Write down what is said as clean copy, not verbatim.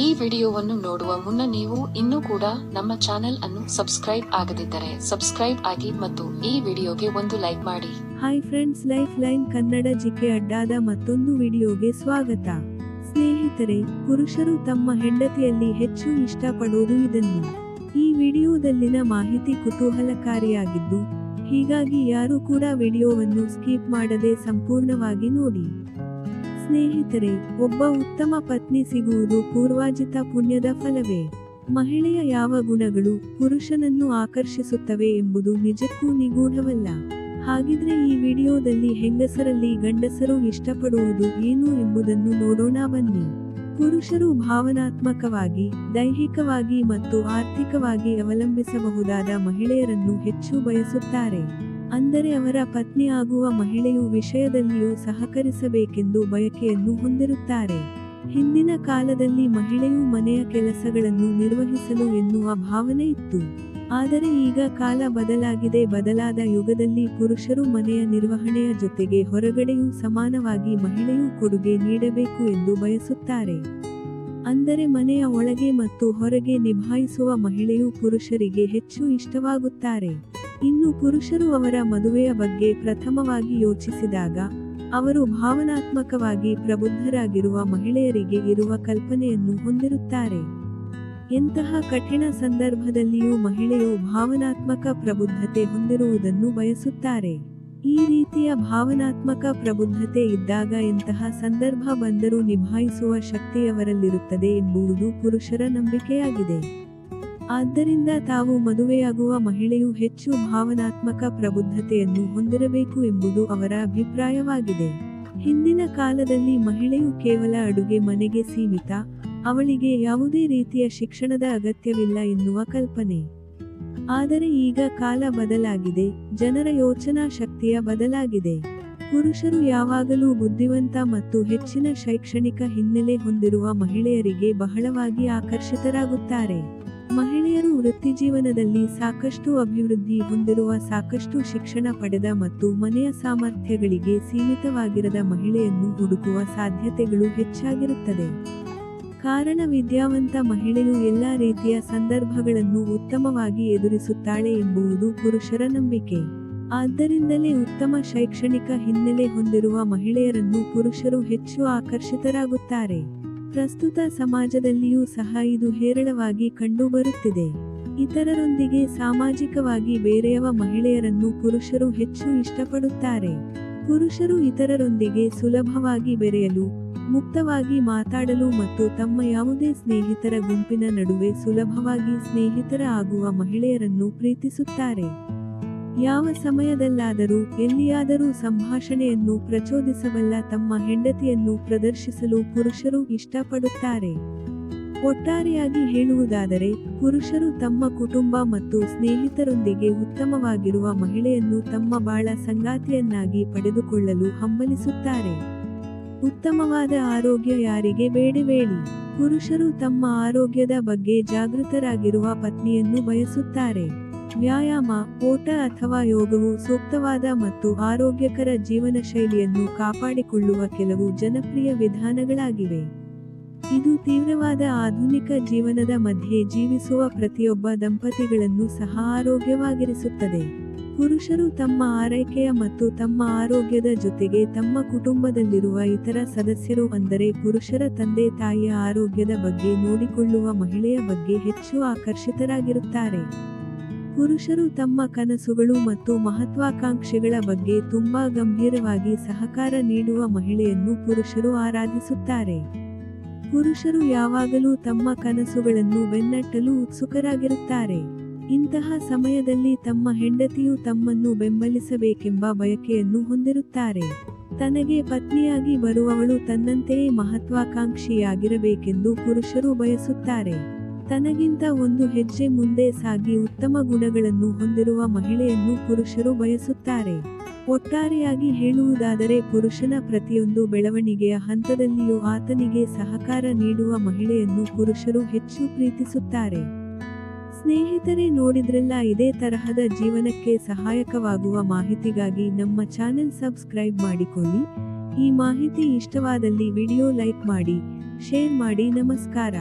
ಈ ವಿಡಿಯೋವನ್ನು ನೋಡುವ ಮುನ್ನ ನೀವು ಇನ್ನೂ ಕೂಡ ನಮ್ಮ ಚಾನೆಲ್ ಅನ್ನು ಸಬ್ಸ್ಕ್ರೈಬ್ ಆಗದಿದ್ದರೆ ಸಬ್ಸ್ಕ್ರೈಬ್ ಆಗಿ ಮತ್ತು ಈ ವಿಡಿಯೋಗೆ ಒಂದು ಲೈಕ್ ಮಾಡಿ. Hi friends, lifeline Kannada GK ಅಡ್ಡಾದ ಮತ್ತೊಂದು ವಿಡಿಯೋಗೆ ಸ್ವಾಗತ. ಸ್ನೇಹಿತರೆ, ಪುರುಷರು ತಮ್ಮ ಹೆಂಡತಿಯಲ್ಲಿ ಹೆಚ್ಚು ಇಷ್ಟಪಡೋದು ಇದನ್ನು. ಈ ವಿಡಿಯೋದಲ್ಲಿನ ಮಾಹಿತಿ ಕುತೂಹಲಕಾರಿಯಾಗಿದ್ದು, ಹೀಗಾಗಿ ಯಾರು ಕೂಡ ವಿಡಿಯೋವನ್ನು ಸ್ಕಿಪ್ ಮಾಡದೆ ಸಂಪೂರ್ಣವಾಗಿ ನೋಡಿ. ಸ್ನೇಹಿತರೆ, ಒಬ್ಬ ಉತ್ತಮ ಪತ್ನಿ ಸಿಗುವುದು ಪೂರ್ವಾರ್ಜಿತ ಪುಣ್ಯದ ಫಲವೇ? ಮಹಿಳೆಯ ಯಾವ ಗುಣಗಳು ಪುರುಷನನ್ನು ಆಕರ್ಷಿಸುತ್ತವೆ ಎಂಬುದು ನಿಜಕ್ಕೂ ನಿಗೂಢವಲ್ಲ. ಹಾಗಿದ್ರೆ ಈ ವಿಡಿಯೋದಲ್ಲಿ ಹೆಂಗಸರಲ್ಲಿ ಗಂಡಸರು ಇಷ್ಟಪಡುವುದು ಏನು ಎಂಬುದನ್ನು ನೋಡೋಣ ಬನ್ನಿ. ಪುರುಷರು ಭಾವನಾತ್ಮಕವಾಗಿ, ದೈಹಿಕವಾಗಿ ಮತ್ತು ಆರ್ಥಿಕವಾಗಿ ಅವಲಂಬಿಸಬಹುದಾದ ಮಹಿಳೆಯರನ್ನು ಹೆಚ್ಚು ಬಯಸುತ್ತಾರೆ. ಅಂದರೆ ಅವರ ಪತ್ನಿ ಆಗುವ ಮಹಿಳೆಯು ವಿಷಯದಲ್ಲಿಯೂ ಸಹಕರಿಸಬೇಕೆಂದು ಬಯಕೆಯನ್ನು ಹೊಂದಿರುತ್ತಾರೆ. ಹಿಂದಿನ ಕಾಲದಲ್ಲಿ ಮಹಿಳೆಯು ಮನೆಯ ಕೆಲಸಗಳನ್ನು ನಿರ್ವಹಿಸಲು ಎನ್ನುವ ಭಾವನೆ ಇತ್ತು. ಆದರೆ ಈಗ ಕಾಲ ಬದಲಾಗಿದೆ. ಬದಲಾದ ಯುಗದಲ್ಲಿ ಪುರುಷರು ಮನೆಯ ನಿರ್ವಹಣೆಯ ಜೊತೆಗೆ ಹೊರಗಡೆಯೂ ಸಮಾನವಾಗಿ ಮಹಿಳೆಯು ಕೊಡುಗೆ ನೀಡಬೇಕು ಎಂದು ಬಯಸುತ್ತಾರೆ. ಅಂದರೆ ಮನೆಯ ಒಳಗೆ ಮತ್ತು ಹೊರಗೆ ನಿಭಾಯಿಸುವ ಮಹಿಳೆಯು ಪುರುಷರಿಗೆ ಹೆಚ್ಚು ಇಷ್ಟವಾಗುತ್ತಾರೆ. ಇನ್ನು ಪುರುಷರು ಅವರ ಮದುವೆಯ ಬಗ್ಗೆ ಪ್ರಥಮವಾಗಿ ಯೋಚಿಸಿದಾಗ, ಅವರು ಭಾವನಾತ್ಮಕವಾಗಿ ಪ್ರಬುದ್ಧರಾಗಿರುವ ಮಹಿಳೆಯರಿಗೆ ಇರುವ ಕಲ್ಪನೆಯನ್ನು ಹೊಂದಿರುತ್ತಾರೆ. ಎಂತಹ ಕಠಿಣ ಸಂದರ್ಭದಲ್ಲಿಯೂ ಮಹಿಳೆಯು ಭಾವನಾತ್ಮಕ ಪ್ರಬುದ್ಧತೆ ಹೊಂದಿರುವುದನ್ನು ಬಯಸುತ್ತಾರೆ. ಈ ರೀತಿಯ ಭಾವನಾತ್ಮಕ ಪ್ರಬುದ್ಧತೆ ಇದ್ದಾಗ ಎಂತಹ ಸಂದರ್ಭ ಬಂದರೂ ನಿಭಾಯಿಸುವ ಶಕ್ತಿಯವರಲ್ಲಿರುತ್ತದೆ ಎಂಬುದು ಪುರುಷರ ನಂಬಿಕೆಯಾಗಿದೆ. ಆದ್ದರಿಂದ ತಾವು ಮದುವೆಯಾಗುವ ಮಹಿಳೆಯು ಹೆಚ್ಚು ಭಾವನಾತ್ಮಕ ಪ್ರಬುದ್ಧತೆಯನ್ನು ಹೊಂದಿರಬೇಕು ಎಂಬುದು ಅವರ ಅಭಿಪ್ರಾಯವಾಗಿದೆ. ಹಿಂದಿನ ಕಾಲದಲ್ಲಿ ಮಹಿಳೆಯು ಕೇವಲ ಅಡುಗೆ ಮನೆಗೆ ಸೀಮಿತ, ಅವಳಿಗೆ ಯಾವುದೇ ರೀತಿಯ ಶಿಕ್ಷಣದ ಅಗತ್ಯವಿಲ್ಲ ಎನ್ನುವ ಕಲ್ಪನೆ. ಆದರೆ ಈಗ ಕಾಲ ಬದಲಾಗಿದೆ, ಜನರ ಯೋಚನಾ ಶಕ್ತಿಯ ಬದಲಾಗಿದೆ. ಪುರುಷರು ಯಾವಾಗಲೂ ಬುದ್ಧಿವಂತ ಮತ್ತು ಹೆಚ್ಚಿನ ಶೈಕ್ಷಣಿಕ ಹಿನ್ನೆಲೆ ಹೊಂದಿರುವ ಮಹಿಳೆಯರಿಗೆ ಬಹಳವಾಗಿ ಆಕರ್ಷಿತರಾಗುತ್ತಾರೆ. ಮಹಿಳೆಯರು ವೃತ್ತಿಜೀವನದಲ್ಲಿ ಸಾಕಷ್ಟು ಅಭಿವೃದ್ಧಿ ಹೊಂದಿರುವ, ಸಾಕಷ್ಟು ಶಿಕ್ಷಣ ಪಡೆದ ಮತ್ತು ಮನೆಯ ಸಾಮರ್ಥ್ಯಗಳಿಗೆ ಸೀಮಿತವಾಗಿರದ ಮಹಿಳೆಯನ್ನು ಹುಡುಕುವ ಸಾಧ್ಯತೆಗಳು ಹೆಚ್ಚಾಗಿರುತ್ತದೆ. ಕಾರಣ ವಿದ್ಯಾವಂತ ಮಹಿಳೆಯು ಎಲ್ಲಾ ರೀತಿಯ ಸಂದರ್ಭಗಳನ್ನು ಉತ್ತಮವಾಗಿ ಎದುರಿಸುತ್ತಾಳೆ ಎಂಬುದು ಪುರುಷರ ನಂಬಿಕೆ. ಆದ್ದರಿಂದಲೇ ಉತ್ತಮ ಶೈಕ್ಷಣಿಕ ಹಿನ್ನೆಲೆ ಹೊಂದಿರುವ ಮಹಿಳೆಯರನ್ನು ಪುರುಷರು ಹೆಚ್ಚು ಆಕರ್ಷಿತರಾಗುತ್ತಾರೆ. ಪ್ರಸ್ತುತ ಸಮಾಜದಲ್ಲಿಯೂ ಸಹ ಇದು ಹೇರಳವಾಗಿ ಕಂಡುಬರುತ್ತಿದೆ. ಇತರರೊಂದಿಗೆ ಸಾಮಾಜಿಕವಾಗಿ ಬೇರೆಯವ ಮಹಿಳೆಯರನ್ನು ಪುರುಷರು ಹೆಚ್ಚು ಇಷ್ಟಪಡುತ್ತಾರೆ. ಪುರುಷರು ಇತರರೊಂದಿಗೆ ಸುಲಭವಾಗಿ ಬೆರೆಯಲು, ಮುಕ್ತವಾಗಿ ಮಾತಾಡಲು ಮತ್ತು ತಮ್ಮ ಯಾವುದೇ ಸ್ನೇಹಿತರ ಗುಂಪಿನ ನಡುವೆ ಸುಲಭವಾಗಿ ಸ್ನೇಹಿತರ ಆಗುವ ಮಹಿಳೆಯರನ್ನು ಪ್ರೀತಿಸುತ್ತಾರೆ. ಯಾವ ಸಮಯದಲ್ಲಾದರೂ ಎಲ್ಲಿಯಾದರೂ ಸಂಭಾಷಣೆಯನ್ನು ಪ್ರಚೋದಿಸಬಲ್ಲ ತಮ್ಮ ಹೆಂಡತಿಯನ್ನು ಪ್ರದರ್ಶಿಸಲು ಪುರುಷರು ಇಷ್ಟಪಡುತ್ತಾರೆ. ಒಟ್ಟಾರೆಯಾಗಿ ಹೇಳುವುದಾದರೆ, ಪುರುಷರು ತಮ್ಮ ಕುಟುಂಬ ಮತ್ತು ಸ್ನೇಹಿತರೊಂದಿಗೆ ಉತ್ತಮವಾಗಿರುವ ಮಹಿಳೆಯನ್ನು ತಮ್ಮ ಬಾಳ ಸಂಗಾತಿಯನ್ನಾಗಿ ಪಡೆದುಕೊಳ್ಳಲು ಹಂಬಲಿಸುತ್ತಾರೆ. ಉತ್ತಮವಾದ ಆರೋಗ್ಯ ಯಾರಿಗೆ ಬೇಡವೇಳಿ? ಪುರುಷರು ತಮ್ಮ ಆರೋಗ್ಯದ ಬಗ್ಗೆ ಜಾಗೃತರಾಗಿರುವ ಪತ್ನಿಯನ್ನು ಬಯಸುತ್ತಾರೆ. ವ್ಯಾಯಾಮ, ಓಟ ಅಥವಾ ಯೋಗವು ಸೂಕ್ತವಾದ ಮತ್ತು ಆರೋಗ್ಯಕರ ಜೀವನ ಶೈಲಿಯನ್ನು ಕಾಪಾಡಿಕೊಳ್ಳುವ ಕೆಲವು ಜನಪ್ರಿಯ ವಿಧಾನಗಳಾಗಿವೆ. ಇದು ತೀವ್ರವಾದ ಆಧುನಿಕ ಜೀವನದ ಮಧ್ಯೆ ಜೀವಿಸುವ ಪ್ರತಿಯೊಬ್ಬ ದಂಪತಿಗಳನ್ನು ಸಹ ಆರೋಗ್ಯವಾಗಿರಿಸುತ್ತದೆ. ಪುರುಷರು ತಮ್ಮ ಆರೈಕೆಯ ಮತ್ತು ತಮ್ಮ ಆರೋಗ್ಯದ ಜೊತೆಗೆ ತಮ್ಮ ಕುಟುಂಬದಲ್ಲಿರುವ ಇತರ ಸದಸ್ಯರು, ಅಂದರೆ ಪುರುಷರ ತಂದೆ ತಾಯಿಯ ಆರೋಗ್ಯದ ಬಗ್ಗೆ ನೋಡಿಕೊಳ್ಳುವ ಮಹಿಳೆಯ ಬಗ್ಗೆ ಹೆಚ್ಚು ಆಕರ್ಷಿತರಾಗಿರುತ್ತಾರೆ. ಪುರುಷರು ತಮ್ಮ ಕನಸುಗಳು ಮತ್ತು ಮಹತ್ವಾಕಾಂಕ್ಷೆಗಳ ಬಗ್ಗೆ ತುಂಬಾ ಗಂಭೀರವಾಗಿ ಸಹಕಾರ ನೀಡುವ ಮಹಿಳೆಯನ್ನು ಪುರುಷರು ಆರಾಧಿಸುತ್ತಾರೆ. ಪುರುಷರು ಯಾವಾಗಲೂ ತಮ್ಮ ಕನಸುಗಳನ್ನು ಬೆನ್ನಟ್ಟಲು ಉತ್ಸುಕರಾಗಿರುತ್ತಾರೆ. ಇಂತಹ ಸಮಯದಲ್ಲಿ ತಮ್ಮ ಹೆಂಡತಿಯು ತಮ್ಮನ್ನು ಬೆಂಬಲಿಸಬೇಕೆಂಬ ಬಯಕೆಯನ್ನು ಹೊಂದಿರುತ್ತಾರೆ. ತನಗೆ ಪತ್ನಿಯಾಗಿ ಬರುವವಳು ತನ್ನಂತೆಯೇ ಮಹತ್ವಾಕಾಂಕ್ಷಿಯಾಗಿರಬೇಕೆಂದು ಪುರುಷರು ಬಯಸುತ್ತಾರೆ. ತನಗಿಂತ ಒಂದು ಹೆಜ್ಜೆ ಮುಂದೆ ಸಾಗಿ ಉತ್ತಮ ಗುಣಗಳನ್ನು ಹೊಂದಿರುವ ಮಹಿಳೆಯನ್ನು ಪುರುಷರು ಬಯಸುತ್ತಾರೆ. ಒಟ್ಟಾರೆಯಾಗಿ ಹೇಳುವುದಾದರೆ, ಪುರುಷನ ಪ್ರತಿಯೊಂದು ಬೆಳವಣಿಗೆಯ ಹಂತದಲ್ಲಿಯೂ ಆತನಿಗೆ ಸಹಕಾರ ನೀಡುವ ಮಹಿಳೆಯನ್ನು ಪುರುಷರು ಹೆಚ್ಚು ಪ್ರೀತಿಸುತ್ತಾರೆ. ಸ್ನೇಹಿತರೆ, ನೋಡಿದ್ರಲ್ಲ, ಇದೇ ತರಹದ ಜೀವನಕ್ಕೆ ಸಹಾಯಕವಾಗುವ ಮಾಹಿತಿಗಾಗಿ ನಮ್ಮ ಚಾನೆಲ್ ಸಬ್ಸ್ಕ್ರೈಬ್ ಮಾಡಿಕೊಳ್ಳಿ. ಈ ಮಾಹಿತಿ ಇಷ್ಟವಾದಲ್ಲಿ ವಿಡಿಯೋ ಲೈಕ್ ಮಾಡಿ, ಶೇರ್ ಮಾಡಿ. ನಮಸ್ಕಾರ.